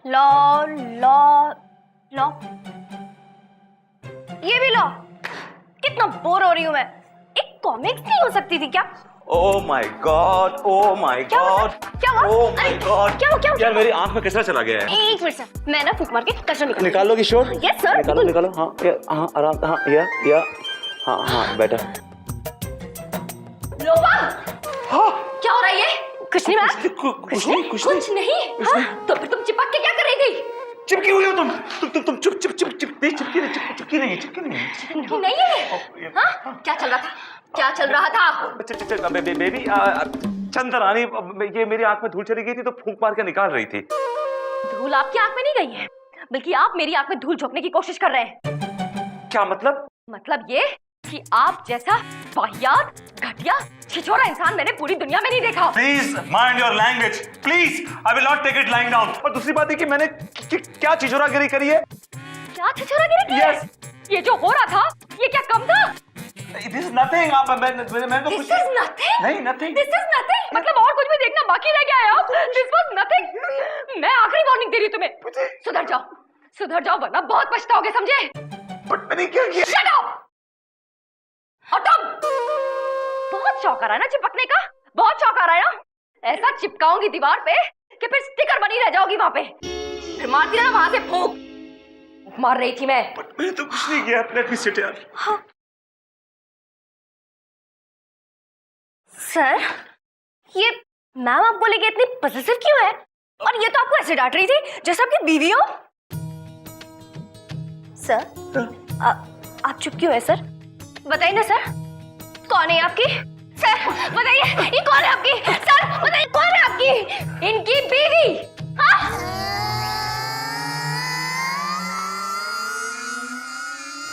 Law law law, ये भी law. कितना बोर हो रही हूँ मैं। एक कॉमिक्स नहीं हो सकती थी क्या? Oh my God, oh my God, क्या हुआ? ओह माय गॉड, क्या यार मेरी आंख में कचरा चला गया है। एक मिनट सर, मैं ना फूक मार के कचरा निकाल लो किशोर। यस सर, निकालो निकालो। हाँ हाँ आराम, हाँ या हाँ हाँ बेटा। लोबा, हाँ क्या हो रहा है ये? कुछ नहीं मैम, कुछ नहीं। हाँ, तो फिर तुम चिपक के क्या कर रही थी? चिपकी हुई हो तुम चुप चिपकी नहीं है। हाँ, क्या चल रहा था? बेबी चंद्रानी, ये मेरी आंख में धूल चली गई थी तो फूंक मार के निकाल रही थी। धूल आपकी आंख में नहीं गई है, बल्कि आप मेरी आंख में धूल झोंकने की कोशिश कर रहे हैं। क्या मतलब? मतलब ये कि आप जैसा वाहियात, घटिया, छिछोरा इंसान मैंने पूरी दुनिया में नहीं देखा। Please mind your language, please, I will not take it lying down. और दूसरी बात है कि मैंने क्या छिछोरागिरी करी है? क्या छिछोरागिरी की है? ये जो हो रहा था, ये क्या कम था? This is nothing. मैं तो This is nothing? नहीं, nothing. This is nothing? मतलब और कुछ भी देखना बाकी रह गया है आप? This was nothing? मैं आखिरी वार्निंग दे रही हूँ तुम्हें। सुधर जाओ वरना बहुत पछताओगे, समझे? But मैंने क्या किया? Shut up! और तुम? बहुत शौक आ रहा है ना चिपकने का? बहुत शौक आ रहा है ना? ऐसा चिपकाऊंगी दीवार पे कि फिर स्टिकर बनी रह जाओगी वहाँ पे। फिर मारती रहना वहाँ से फूंक। मार रही थी मैं। But मैंने तो कुछ नहीं किया। Let me sit यार। हाँ। सर, ये मैम आपको लेके इतनी पॉजिटिव क्यों है? और ये तो आपको ऐसे डांट रही थी जैसे आपकी बीवी हो। सर, आप चुप क्यों है सर? बताइए ना सर, कौन है आपकी? सर बताइए, ये कौन है आपकी? सर बताइए, कौन है आपकी? इनकी बीवी। हाँ?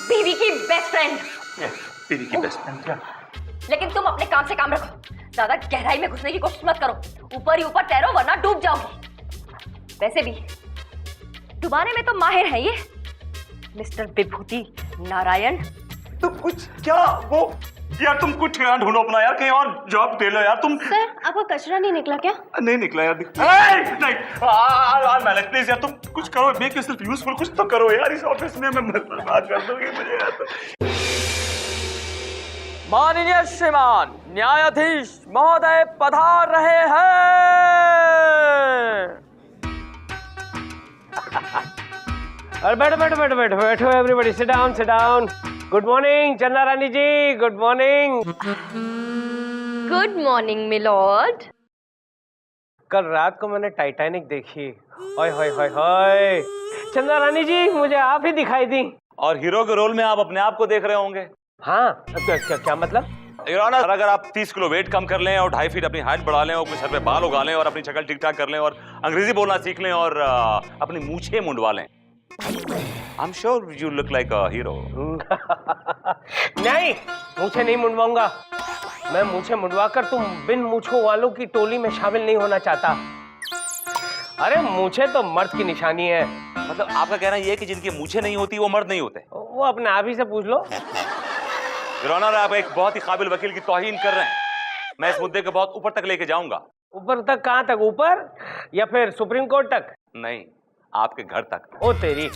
बीवी की बेस्ट फ्रेंड। बीवी की बेस्ट फ्रेंड क्या? लेकिन तुम अपने काम से काम रखो, ज्यादा गहराई में घुसने की कोशिश मत करो। ऊपर ही ऊपर तैरो वरना डूब जाओगी। वैसे भी डुबाने में तो माहिर है ये मिस्टर विभूति नारायण। तुम कुछ क्या वो यार, तुम कुछ ठिकाना ढूंढो अपना यार, कहीं और जॉब दे लो यार तुम। सर आपका कचरा नहीं निकला क्या? नहीं निकला यार। नहीं प्लीज यार, तुम कुछ करो, मेक योरसेल्फ यूजफुल, कुछ तो करो यार। इस ऑफिस में मैं बर्बाद कर दूंगी मुझे यार। माननीय श्रीमान न्यायाधीश महोदय पधार रहे हैं। अरे बैठो everybody, sit down. Good morning Chanda Rani ji, good morning. Good morning milord. कल रात को मैंने टाइटैनिक देखी। ओए होए होए होए, चंदा रानी जी मुझे आप ही दिखाई दी। और हीरो के रोल में आप अपने आप को देख रहे होंगे। हाँ, क्या मतलब? योर ऑनर, अगर आप 30 किलो वेट कम कर लें और 2.5 फीट अपनी हाइट बढ़ा लें और कुछ सर पे बाल उगा लें और अपनी शक्ल ठीक ठाक कर लें और अंग्रेजी बोलना सीख लें और अपनी मूछें मुंडवा लें, I'm sure you look like a hero. नहीं, मूछें नहीं मुंडवाऊंगा मैं। मूछें मुंडवाकर तुम बिन मूछों वालों की टोली में शामिल नहीं होना चाहता। अरे मूछें तो मर्द की निशानी है। मतलब आपका कहना यह है कि जिनकी मूछें नहीं होती वो मर्द नहीं होते? वो अपने आप ही से पूछ लो। योर ऑनर, आप एक बहुत ही काबिल वकील की तौहीन कर रहे हैं। मैं इस मुद्दे को बहुत ऊपर तक लेके जाऊंगा। ऊपर तक? कहाँ तक? ऊपर या फिर सुप्रीम कोर्ट तक? नहीं, आपके घर तक। ओ तेरी,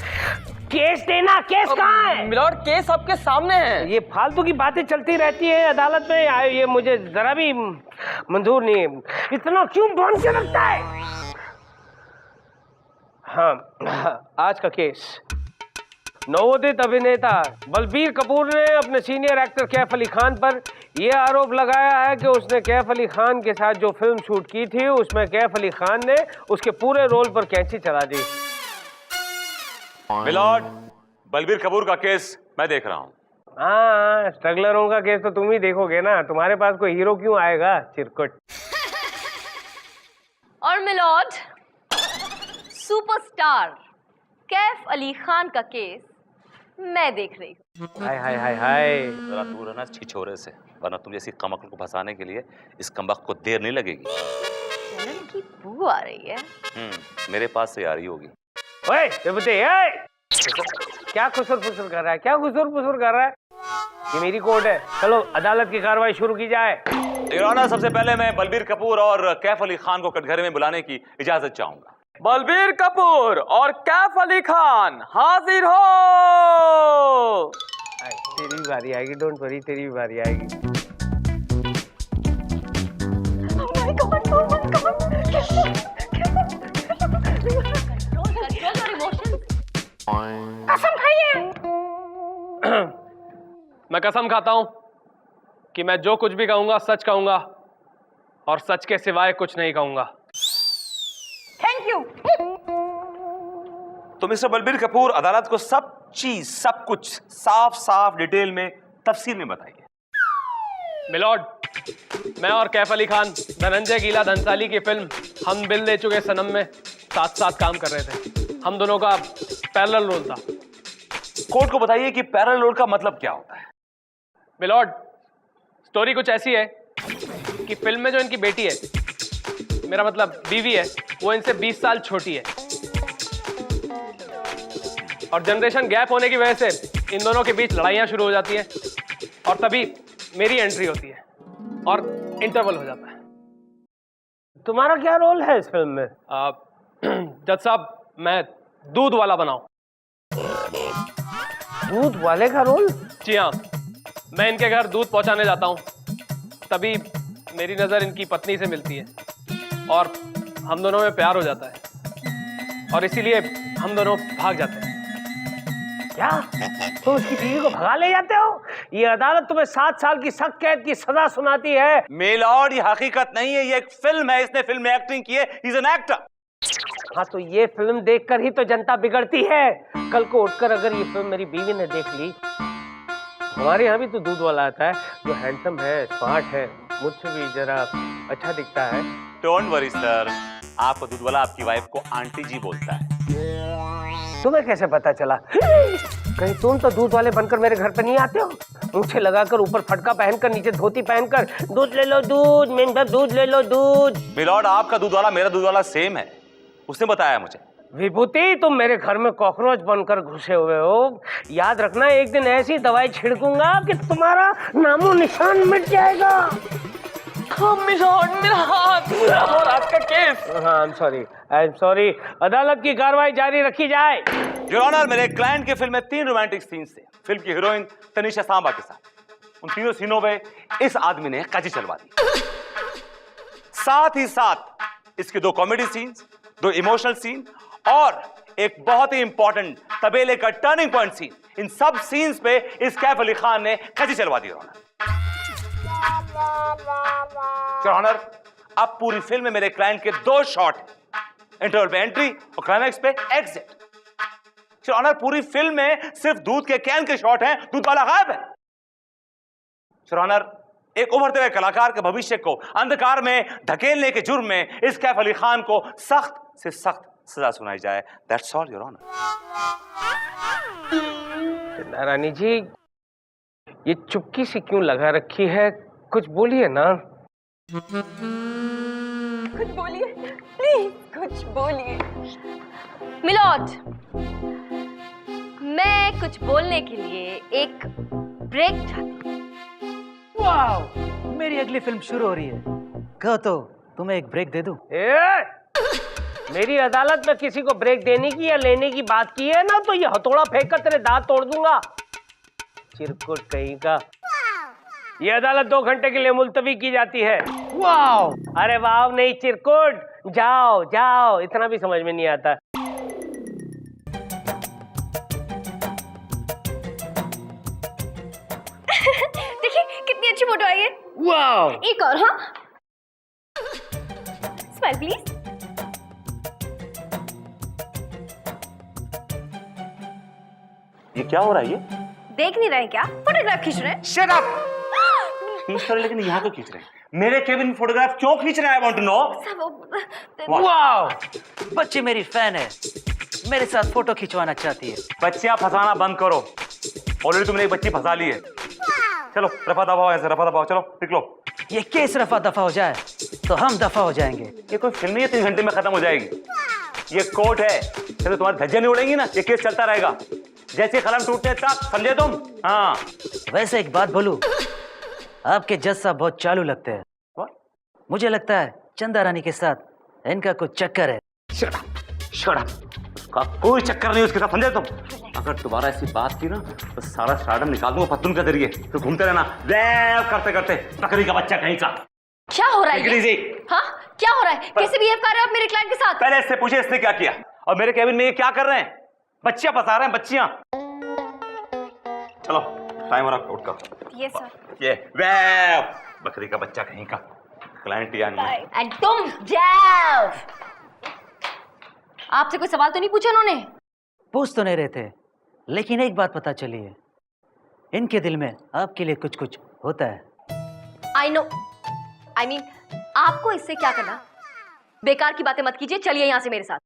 केस देना। केस कहाँ है? मिलॉर्ड केस आपके सामने है। ये फालतू की बातें चलती रहती है अदालत में, ये मुझे जरा भी मंजूर नहीं है। इतना क्यों बांध के रखता है? हाँ, आज का केस, नवोदित अभिनेता बलबीर कपूर ने अपने सीनियर एक्टर कैफ अली खान पर यह आरोप लगाया है कि उसने कैफ अली खान के साथ जो फिल्म शूट की थी उसमें कैफ अली खान ने उसके पूरे रोल पर कैंची चला दी। मिलॉर्ड, बलबीर कपूर का केस मैं देख रहा हूँ। हाँ, स्ट्रगलरों का केस तो तुम ही देखोगे ना, तुम्हारे पास कोई हीरो क्यों आएगा चिरकुट। और मिलॉर्ड, सुपरस्टार कैफ अली खान का केस मैं देख रही हूँ। हाय हाय हाय हाय। जरा दूर रहना छिछोरे से, वरना तुम जैसी कमकल को फंसाने के लिए इस कमबख्त को देर नहीं लगेगी। जलन की बू आ रही है। मेरे पास से आ रही होगी। ओए विभूति, क्या खुसुर फुसुर कर रहा है? क्या खुसुर फुसुर कर रहा है? ये मेरी कोर्ट है, चलो अदालत की कार्रवाई शुरू की जाए। योर ऑनर, सबसे पहले मैं बलबीर कपूर और कैफ अली खान को कटघरे में बुलाने की इजाजत चाहूंगा। बलबीर कपूर और कैफ अली खान हाजिर हो। तेरी भी बारी आएगी, डोंट वरी, तेरी भी बारी आएगी। कसम खाइए। मैं कसम खाता हूं कि मैं जो कुछ भी कहूंगा सच कहूंगा और सच के सिवाय कुछ नहीं कहूंगा। Thank you. तो मिस्टर बलबीर कपूर, अदालत को सब चीज, सब कुछ साफ साफ डिटेल में तफसील में बताइए। मिलॉर्ड, मैं और कैफ अली खान धनंजय गीला धनसाली की फिल्म हम दिल दे चुके सनम में साथ साथ काम कर रहे थे। हम दोनों का पैरेलल रोल था। कोर्ट को बताइए कि पैरेलल रोल का मतलब क्या होता है। मिलॉर्ड, स्टोरी कुछ ऐसी है कि फिल्म में जो इनकी बेटी है, मेरा मतलब बीवी है, वो इनसे 20 साल छोटी है और जनरेशन गैप होने की वजह से इन दोनों के बीच लड़ाइयाँ शुरू हो जाती हैं और तभी मेरी एंट्री होती है और इंटरवल हो जाता है। तुम्हारा क्या रोल है इस फिल्म में? जज साहब, मैं दूध वाला बनाऊं। दूध वाले का रोल? जी हाँ, मैं इनके घर दूध पहुंचाने जाता हूं, तभी मेरी नजर इनकी पत्नी से मिलती है और हम दोनों में प्यार हो जाता है और इसीलिए हम दोनों भाग जाते हैं। क्या तुम उसकी बीवी को भगा ले जाते हो? ये अदालत तुम्हें 7 साल की सख्त कैद की सजा सुनाती है। मेलॉर्ड, ये हकीकत नहीं है, ये एक फिल्म है। इसने फिल्म में एक्टिंग की है। He is an actor. हाँ, तो ये फिल्म देखकर ही तो जनता बिगड़ती है। कल को उठकर अगर ये फिल्म मेरी बीवी ने देख ली, हमारे यहाँ भी तो दूध वाला आता है जो हैंडसम है, स्मार्ट है, मुझसे भी जरा अच्छा दिखता है। डोंट वरी सर, आपको दूध वाला आपकी वाइफ को आंटी जी बोलता है। तुम्हें कैसे पता चला? कहीं तुम तो दूध वाले बनकर मेरे घर पे नहीं आते हो? मूछे लगाकर, ऊपर फटका पहनकर, नीचे धोती पहनकर, दूध ले लो दूध, मेंढक दूध ले लो दूध। मिलॉर्ड, आपका दूध वाला मेरा दूध वाला सेम है, उसने बताया मुझे। विभूति, तुम मेरे घर में कॉकरोच बनकर घुसे हुए हो। याद रखना, एक दिन ऐसी दवाई छिड़कूंगा कि तुम्हारा नामो निशान मिट जाएगा। मिलॉर्ड, मेरा हाथ और आपका केस। हाँ, आई एम सॉरी। अदालत की कार्रवाई जारी रखी जाए। योर ऑनर, मेरे क्लाइंट की फिल्म में 3 रोमांटिक सीन्स थे फिल्म की हीरोइन तनिषा सांबा के साथ। उन तीनों सीनों में इस आदमी ने काजी चलवा दी। साथ ही साथ इसके 2 कॉमेडी सीन्स, 2 इमोशनल सीन और एक बहुत ही इंपॉर्टेंट तबेले का टर्निंग पॉइंट सीन, इन सब सीन्स पे इस कैफ अली खान ने काजी चलवा दी। योर ऑनर, अब पूरी फिल्म में मेरे क्लाइंट के 2 शॉट, इंटरवल पे एंट्री और क्लाइमैक्स पे एग्जिट। योर ऑनर, पूरी फिल्म में सिर्फ दूध के कैन के शॉट हैं, दूध वाला गायब है। योर ऑनर, एक उभरते हुए कलाकार के भविष्य को अंधकार में धकेलने के जुर्म में इस कैफ अली खान को सख्त से सख्त सजा सुनाई जाए। That's all your honour. Rani ji, ये चुपकी सी क्यों लगा रखी है? कुछ बोलिए ना। कुछ बोलिए प्लीज, कुछ बोलिए। मिलॉर्ड, मैं कुछ बोलने के लिए एक ब्रेक चाहती हूँ। वाह, मेरी अगली फिल्म शुरू हो रही है। कहो तो तुम्हें एक ब्रेक दे दूं? मेरी अदालत में किसी को ब्रेक देने की या लेने की बात की है ना, तो ये हथौड़ा फेंक कर तेरे दांत तोड़ दूंगा। चिरकुट कहीं का। ये अदालत 2 घंटे के लिए मुलतवी की जाती है। वाह! अरे वाह नहीं, चिरकुट। जाओ जाओ, इतना भी समझ में नहीं आता। देखिए कितनी अच्छी फोटो आई है। वाह! एक और। हाँ, स्माइल प्लीज। ये क्या हो रहा है? ये देख नहीं रहे क्या? फोटोग्राफ खींच रहे हैं। Shut up. खींच रहे, लेकिन यहाँ क्यों खींच रहे हैं? मेरे केबिन में फोटोग्राफ क्यों खींच रहे हैं? I want to know. वाह! बच्ची मेरी फैन है, मेरे साथ फोटो खिंचवाना चाहती है। बच्चियां फंसाना बंद करो। ऑलरेडी तुमने एक बच्ची फंसा ली है। चलो रफा दफा हो, ऐसे रफा दफा हो। चलो निकलो। ये केस रफा दफा हो जाए तो हम दफा हो जाएंगे। ये कोई फिल्म नहीं है 3 घंटे में खत्म हो जाएगी। ये कोर्ट है, चलो तुम्हारी धज्जियां नहीं उड़ेंगी ना, ये केस चलता रहेगा। जैसे कलम टूटते तक, समझे तुम? हाँ। वैसे एक बात बोलूं, आपके जज साहब बहुत चालू लगते हैं। मुझे लगता है चंदा रानी के साथ इनका कुछ चक्कर है। Shut up. उसका कोई चक्कर नहीं उसके साथ, समझे तुम? अगर दोबारा ऐसी बात की ना तो सारा स्टार्डम निकाल दूंगा पत्तून के जरिए। तो घूमते रहना वैव करते करते, बकरी का बच्चा कहीं का। क्या हो रहा है Take it ये? easy। हाँ, क्या हो रहा है? कैसे बिहेव कर रहे हो आप मेरे क्लाइंट के साथ? पहले इससे पूछे इसने क्या किया, और मेरे केबिन में ये क्या कर रहे हैं? बच्चियां फंसा रहे हैं, बच्चियां। चलो टाइम हो रहा, उठ कर। Yes sir. ये वैव, बकरी का बच्चा कहीं का, क्लाइंट या नहीं। एंड तुम जाओ। आपसे कोई सवाल तो नहीं पूछा उन्होंने? पूछ तो नहीं रहे थे, लेकिन एक बात पता चली है, इनके दिल में आपके लिए कुछ कुछ होता है। आई नो, आई मीन आपको इससे क्या करना? बेकार की बातें मत कीजिए, चलिए यहां से मेरे साथ।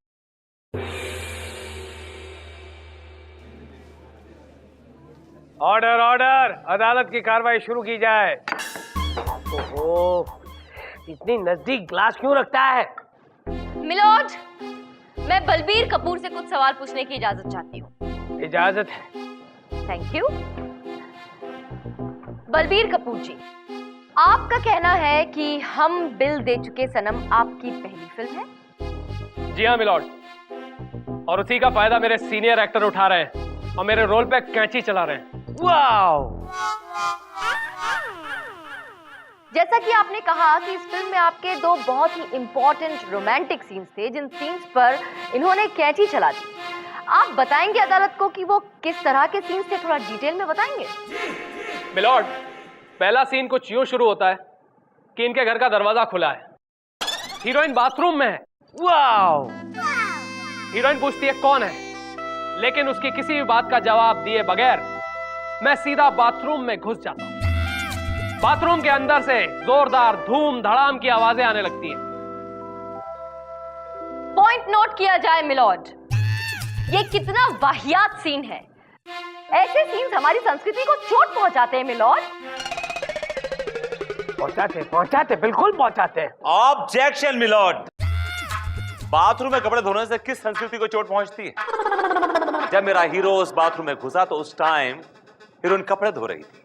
ऑर्डर ऑर्डर, अदालत की कार्रवाई शुरू की जाए। ओहो, इतनी नजदीक ग्लास क्यों रखता है? मिलोड, मैं बलबीर कपूर से कुछ सवाल पूछने की इजाजत चाहती हूँ। इजाजत है। Thank you. बलबीर कपूर जी, आपका कहना है कि हम बिल दे चुके सनम आपकी पहली फिल्म है? जी हाँ मिलॉर्ड, और उसी का फायदा मेरे सीनियर एक्टर उठा रहे हैं और मेरे रोल पे कैंची चला रहे हैं। वाओ! जैसा कि आपने कहा कि इस फिल्म में आपके दो बहुत ही इंपॉर्टेंट रोमांटिक सीन्स थे, जिन सीन्स पर इन्होंने कैंची चला दी। आप बताएंगे अदालत को कि वो किस तरह के सीन्स थे? थोड़ा डिटेल में बताएंगे? मिलॉर्ड, पहला सीन कुछ यूं शुरू होता है कि इनके घर का दरवाजा खुला है, हीरोइन बाथरूम में है। वाओ! हीरोइन पूछती है कौन है, लेकिन उसकी किसी भी बात का जवाब दिए बगैर मैं सीधा बाथरूम में घुस जाता हूं। बाथरूम के अंदर से जोरदार धूम धड़ाम की आवाजें आने लगती हैं। पॉइंट नोट किया जाए मिलॉर्ड, ये कितना वाहियात सीन है। ऐसे सीन्स हमारी संस्कृति को चोट पहुंचाते हैं मिलॉर्ड। पहुंचाते बिल्कुल पहुंचाते। ऑब्जेक्शन मिलॉर्ड, बाथरूम में कपड़े धोने से किस संस्कृति को चोट पहुंचती है? जब मेरा हीरो उस बाथरूम में घुसा तो उस टाइम हीरोइन कपड़े धो रही थी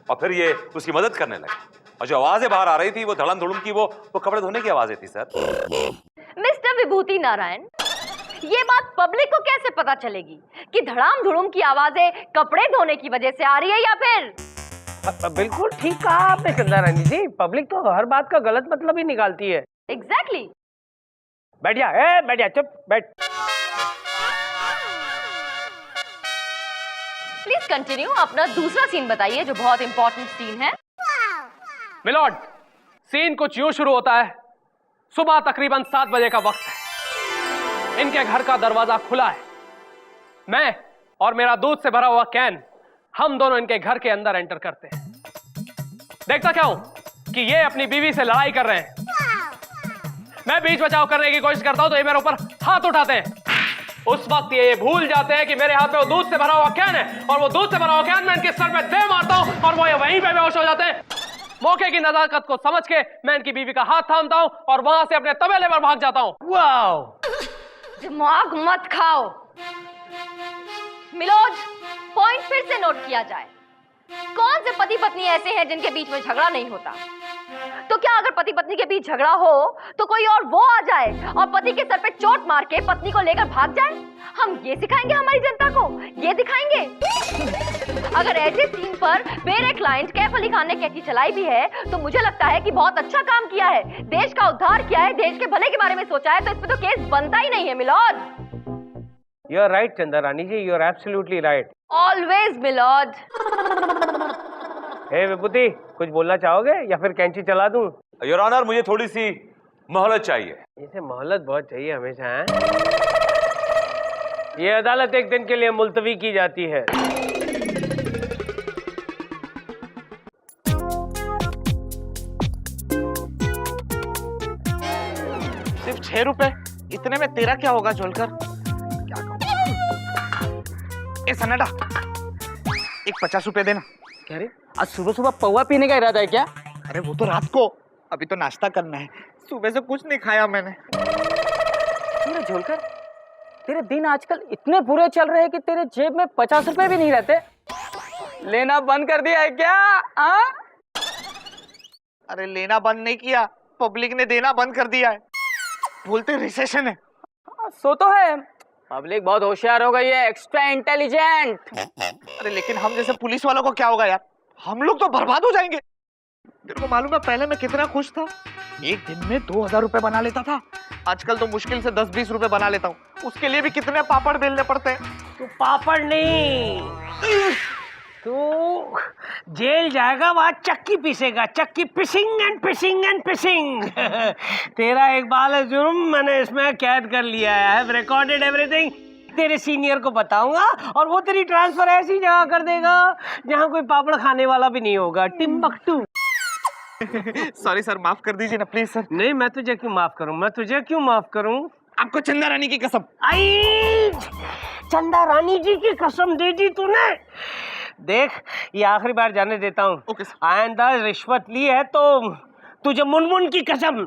और फिर ये उसकी मदद करने लगे, और जो आवाजें बाहर आ रही थी वो धड़म धुड़म की, वो कपड़े धोने की आवाजें थी। सर मिस्टर विभूति नारायण, ये बात पब्लिक को कैसे पता चलेगी कि धड़ाम धुड़ुम की आवाजें कपड़े धोने की वजह से आ रही है या फिर? बिल्कुल ठीक कहा आपने चंदा रानी जी, पब्लिक तो हर बात का गलत मतलब ही निकालती है। एग्जैक्टली। बैठ जा, बैठ जा, चुप बैठ। प्लीज कंटिन्यू, अपना दूसरा सीन बताइए जो बहुत इंपॉर्टेंट सीन है। मिलॉर्ड, सीन कुछ यूं शुरू होता है, सुबह तकरीबन 7 बजे का वक्त है, इनके घर का दरवाजा खुला है, मैं और मेरा दूध से भरा हुआ कैन, हम दोनों इनके घर के अंदर एंटर करते हैं। देखता क्या हूं कि ये अपनी बीवी से लड़ाई कर रहे हैं। मैं बीच बचाव करने की कोशिश करता हूं तो ये मेरे ऊपर हाथ उठाते हैं। उस वक्त ये भूल जाते हैं कि मेरे हाथ में वो दूध से भरा हुआ कैन है, और वो दूध से भरा हुआ कैन मैं इनके सर पे दे मारता हूं और वो ये वहीं पे बेहोश हो जाते हैं। मौके की नजाकत को समझ के मैं इनकी बीवी का हाथ थामता हूं और वहां से अपने तबेले पर भाग जाता हूं। वाओ! दिमाग मत खाओ मिलोज, पॉइंट फिर से नोट किया जाए। कौन से पति पत्नी ऐसे हैं जिनके बीच में झगड़ा नहीं होता? तो क्या अगर पति पत्नी के बीच झगड़ा हो तो कोई और वो आ जाए और पति के सर पे चोट मार के पत्नी को लेकर भाग जाए? हम ये सिखाएंगे हमारी जनता को? ये दिखाएंगे? अगर ऐसे सीन पर मेरे क्लाइंट कैफ अली खान ने कैंची चलाई भी है तो मुझे लगता है कि बहुत अच्छा काम किया है, देश का उद्धार किया है, देश के भले के बारे में सोचा है, तो इस पे तो केस बनता ही नहीं है milord. You are right Chanda Rani ji, you are absolutely right. Always milord. हे विभूति, कुछ बोलना चाहोगे या फिर कैंची चला दूं? योर ऑनर, मुझे थोड़ी सी मोहलत चाहिए। इसे मोहलत बहुत चाहिए हमेशा है? ये अदालत एक दिन के लिए मुलतवी की जाती है। सिर्फ 6 रुपए, इतने में तेरा क्या होगा झोलकर? क्या कहूं? ए सन्नाटा, एक 50 रुपए देना। क्या रे? आज सुबह सुबह पौवा पीने का इरादा है क्या? अरे वो तो रात को, अभी तो नाश्ता करना है। सुबह से कुछ नहीं खाया मैंने। मेरे झोलकर, तेरे दिन आजकल इतने बुरे चल रहे हैं कि तेरे जेब में 50 रुपए भी नहीं रहते। लेना बंद कर दिया है क्या? अरे लेना बंद नहीं किया, पब्लिक ने देना बंद कर दिया है। बोलते रिसेशन है। सो तो है, पब्लिक बहुत होशियार हो गई है, एक्स्ट्रा इंटेलिजेंट। अरे लेकिन हम जैसे पुलिस वालों को क्या होगा यार, हम लोग तो बर्बाद हो जाएंगे। तेरे को मालूम है पहले मैं कितना खुश था, एक दिन में 2000 रुपए बना लेता था। आजकल तो मुश्किल से 10-20 रुपए बना लेता हूँ, उसके लिए भी कितने पापड़ बेलने पड़ते हैं। तू पापड़ नहीं, तू जेल जाएगा, वहां चक्की पीसेगा, चक्की पिसिंग एंड पिसिंग एंड पिसिंग। तेरा एक बाल है जुर्म, मैंने इसमें कैद कर लिया है, आई हैव रिकॉर्डेड एवरीथिंग। तेरे सीनियर को बताऊंगा और वो तेरी ट्रांसफर ऐसी जगह कर देगा जहां कोई पापड़ खाने वाला भी नहीं होगा, टिम्बकटू। सॉरी सर, माफ कर दीजिए ना प्लीज सर। नहीं, मैं तुझे क्यों माफ करूं, मैं तुझे क्यों माफ करूं? आपको चंदा रानी की कसम। आई, चंदा रानी जी की कसम दे दी तूने। देख, ये आखिरी बार जाने देता हूँ। Okay sir. आइंदा रिश्वत ली है तो तुझे मुनमुन की कसम।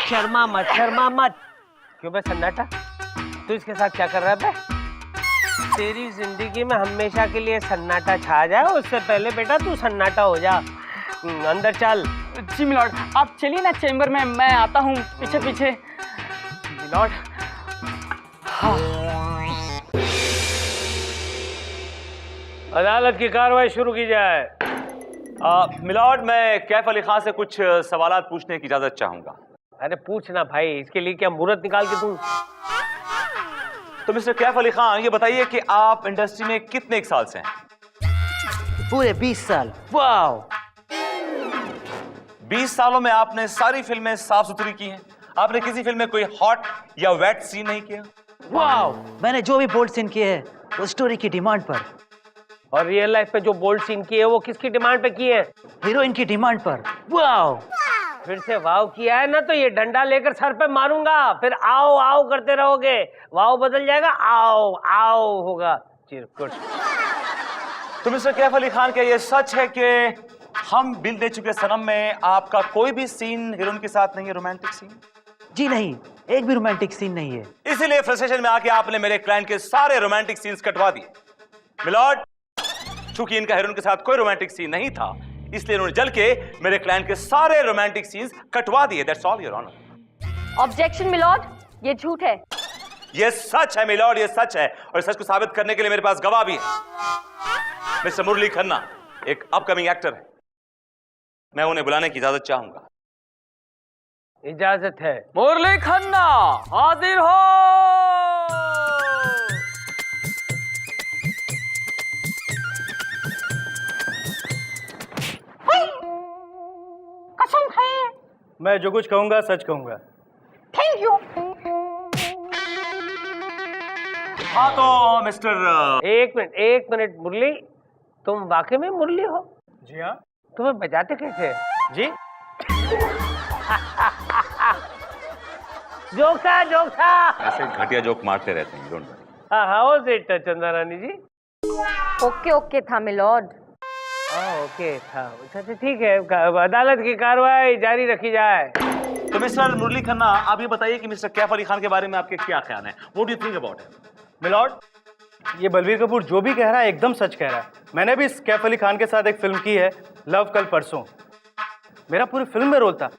शर्मा मत, शर्मा मत। क्यों बे सन्नाटा, तू इसके साथ क्या कर रहा है बे? तेरी जिंदगी में हमेशा के लिए सन्नाटा छा जाए, उससे पहले बेटा तू सन्नाटा हो जा। अंदर चल। जी मिलॉर्ड, आप चलिए ना चेम्बर में, मैं आता हूँ पीछे पीछे। मिलॉर्ड। अदालत की कार्रवाई शुरू की जाए। मिलॉर्ड, मैं कैफ अली खान से कुछ सवालात पूछने की इजाजत चाहूंगा। अरे पूछना भाई, इसके लिए क्या मुहूर्त निकाल के दूं? तो मिस्टर कैफ अली खान, ये बताइए कि आप इंडस्ट्री में कितने एक साल से हैं? पूरे 20 साल। वाह, 20 सालों में आपने सारी फिल्में साफ सुथरी की हैं? आपने किसी फिल्म में कोई हॉट या वेट सीन नहीं किया? वाह। मैंने जो भी बोल्ड सीन किए हैं वो स्टोरी की डिमांड पर। और रियल लाइफ में जो बोल्ड सीन किए वो किसकी डिमांड पे किए हैं? हीरोइन की डिमांड पर। वाह, फिर से वाव किया है ना तो ये डंडा लेकर सर पे मारूंगा, फिर आओ आओ करते रहोगे, वाव बदल जाएगा, आओ आओ होगा। चिरकुट। तो मिस्टर कैफ अली खान, क्या ये सच है कि हम बिल दे चुके सनम में आपका कोई भी सीन हीरोइन के साथ नहीं है, रोमांटिक सीन? जी नहीं, एक भी रोमांटिक सीन नहीं है। इसीलिए फ्रस्ट्रेशन में आके आपने मेरे क्लाइंट के सारे रोमांटिक सीन्स कटवा दिए। मिलॉर्ड, चूंकि इनका हीरोइन के साथ कोई रोमांटिक सीन नहीं था, इसलिए इन्होंने जल के मेरे क्लाइंट के सारे रोमांटिक सीन्स कटवा दिए। That's all your honour. Objection milord, ये झूठ है। ये सच है मिलॉर्ड, ये सच है, और इस सच को साबित करने के लिए मेरे पास गवाह भी है। मिस्टर मुरली खन्ना एक अपकमिंग एक्टर है, मैं उन्हें बुलाने की इजाजत चाहूंगा। इजाजत है। मुरली खन्ना हाजिर हो। कसम है। मैं जो कुछ कहूंगा सच कहूंगा। Thank you. हाँ तो मिस्टर एक मिनट मुरली, तुम वाकई में मुरली हो? जी हाँ। तुम्हें बजाते कैसे? जी, जोखा जोखा। ऐसे घटिया जोक मारते रहते हैं, don't worry. How is it चंदा रानी जी? ओके ओके था मिलॉर्ड। ओके था। अच्छा ठीक है, अदालत की कार्रवाई जारी रखी जाए। तो मिस्टर मुरली खन्ना, आप ये बताइए कि मिस्टर कैफ अली खान के बारे में आपके क्या ख्याल हैं? What do you think about him? Milord, ये बलबीर कपूर जो भी कह रहा है एकदम सच कह रहा है। मैंने भी कैफ अली खान के साथ एक फिल्म की है, लव कल परसों। मेरा पूरी फिल्म में रोल था,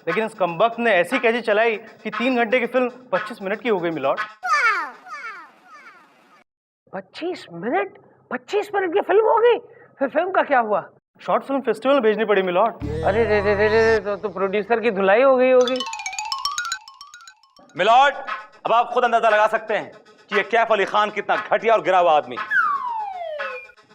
लेकिन इस कमबख्त ने ऐसी कैची चलाई कि 3 घंटे की फिल्म 25 मिनट की हो गई मिलॉर्ड। 25 मिनट? 25 मिनट की फिल्म हो गई? फिर फिल्म का क्या हुआ? शॉर्ट फिल्म फेस्टिवल भेजनी पड़ी मिलॉर्ड। अरे रे रे रे रे, तो प्रोड्यूसर की धुलाई हो गई होगी। मिलॉर्ड, अब आप खुद अंदाजा लगा सकते हैं कि ये कैफ अली खान कितना घटिया और गिरा हुआ आदमी।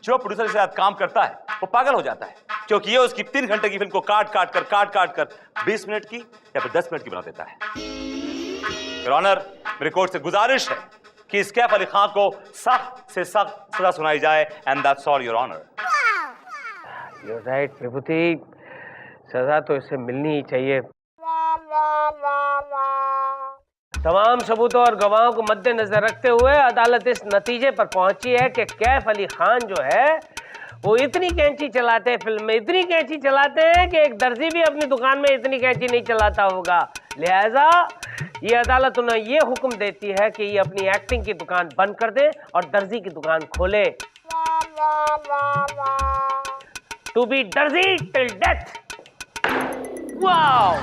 जो प्रोड्यूसर के साथ काम करता है वो पागल हो जाता है, क्योंकि ये उसकी 3 घंटे की फिल्म को काट काट कर 20 मिनट की या फिर 10 मिनट की बना देता है। योर ऑनर, मेरे कोर्ट से गुजारिश है कि इस कैफ अली खान को सख्त से सख्त सजा सुनाई जाए, and that's all your honour. You're right, Vibhuti, सजा तो इसे मिलनी ही चाहिए। तमाम सबूतों और गवाहों को मद्देनजर रखते हुए अदालत इस नतीजे पर पहुंची है कि कैफ अली खान जो है वो इतनी कैंची चलाते हैं, फिल्म में इतनी कैंची चलाते हैं कि एक दर्जी भी अपनी दुकान में इतनी कैंची नहीं चलाता होगा। लिहाजा ये अदालत उन्हें ये हुक्म देती है कि ये अपनी एक्टिंग की दुकान बंद कर दे और दर्जी की दुकान खोले। टू बी दर्जी टिल डेथ। वाओ।